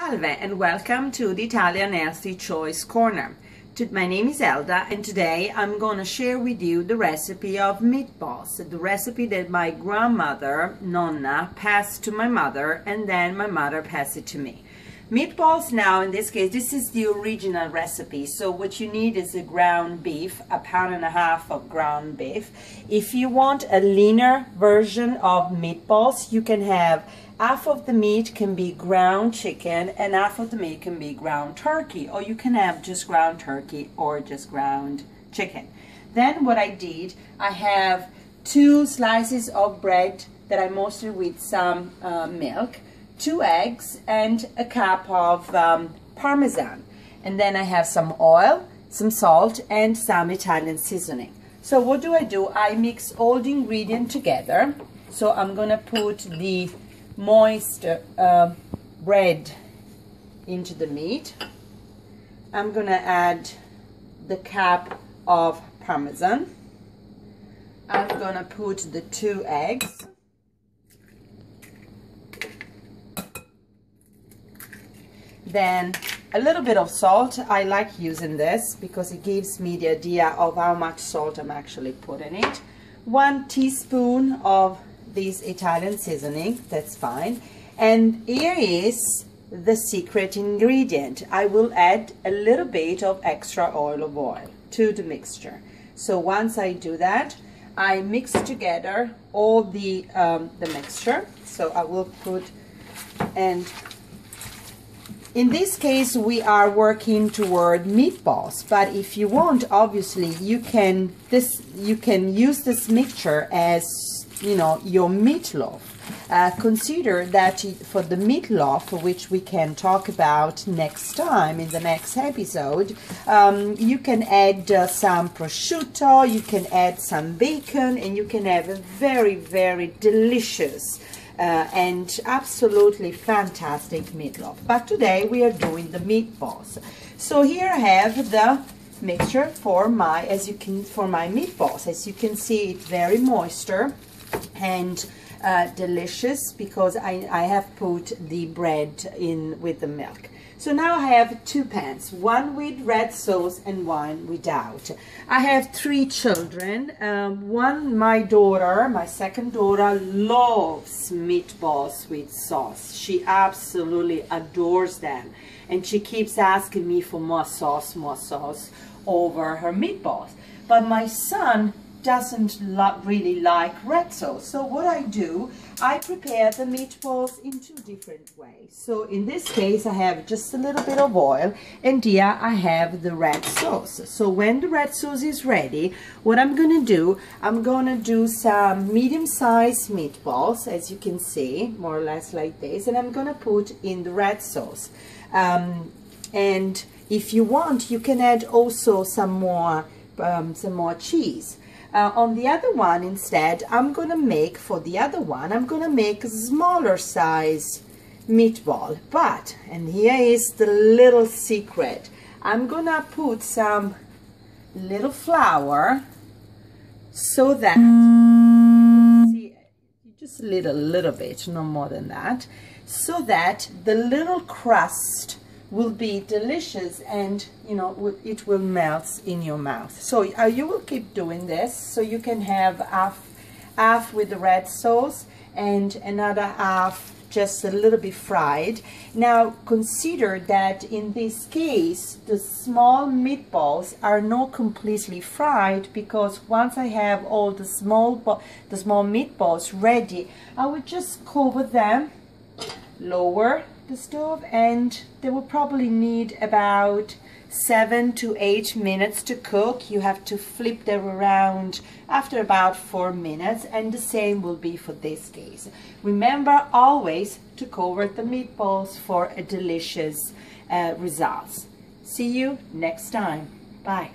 Salve and welcome to the Italian Healthy Choice Corner. My name is Elda and today I'm going to share with you the recipe of meatballs, the recipe that my grandmother, Nonna, passed to my mother and then my mother passed it to me. Meatballs now, in this case, this is the original recipe. So what you need is a ground beef, 1.5 pounds of ground beef. If you want a leaner version of meatballs, you can have half of the meat can be ground chicken and half of the meat can be ground turkey, or you can have just ground turkey or just ground chicken. Then what I did, I have 2 slices of bread that I moistened with some milk, 2 eggs and a cup of Parmesan. And then I have some oil, some salt and some Italian seasoning. So what do? I mix all the ingredients together. So I'm gonna put the moist bread into the meat. I'm gonna add the cup of Parmesan. I'm gonna put the 2 eggs. Then a little bit of salt. I like using this because it gives me the idea of how much salt I'm actually putting in it. 1 teaspoon of this Italian seasoning, that's fine. And here is the secret ingredient. I will add a little bit of extra olive oil to the mixture. So once I do that, I mix together all the mixture. So I will put, and in this case we are working toward meatballs, but if you want, obviously you can use this mixture as, you know, your meatloaf. Consider that for the meatloaf, which we can talk about next time in the next episode, you can add some prosciutto, you can add some bacon, and you can have a very, very delicious and absolutely fantastic meatloaf. But today we are doing the meatballs. So here I have the mixture for my meatballs. As you can see, it's very moisture and delicious because I have put the bread in with the milk. So now I have 2 pans, one with red sauce and one without. I have 3 children. My second daughter loves meatballs with sauce. She absolutely adores them. And she keeps asking me for more sauce over her meatballs. But my son doesn't really like red sauce. So what I do, I prepare the meatballs in 2 different ways. So in this case I have just a little bit of oil, and here I have the red sauce. So when the red sauce is ready, what I'm gonna do, I'm gonna do some medium-sized meatballs, as you can see, more or less like this, and I'm gonna put in the red sauce. And if you want, you can add also some more cheese. On the other one, instead, I'm gonna make a smaller size meatball. But, and here is the little secret, I'm gonna put some little flour so that see, just a little bit, no more than that, so that the little crust will be delicious and, you know, it will melt in your mouth. So you will keep doing this, so you can have half with the red sauce and another half just a little bit fried. Now consider that in this case the small meatballs are not completely fried, because once I have all the small meatballs ready, I will just cover them, lower the stove, and they will probably need about 7 to 8 minutes to cook. You have to flip them around after about 4 minutes, and the same will be for this case. Remember always to cover the meatballs for a delicious results. See you next time. Bye.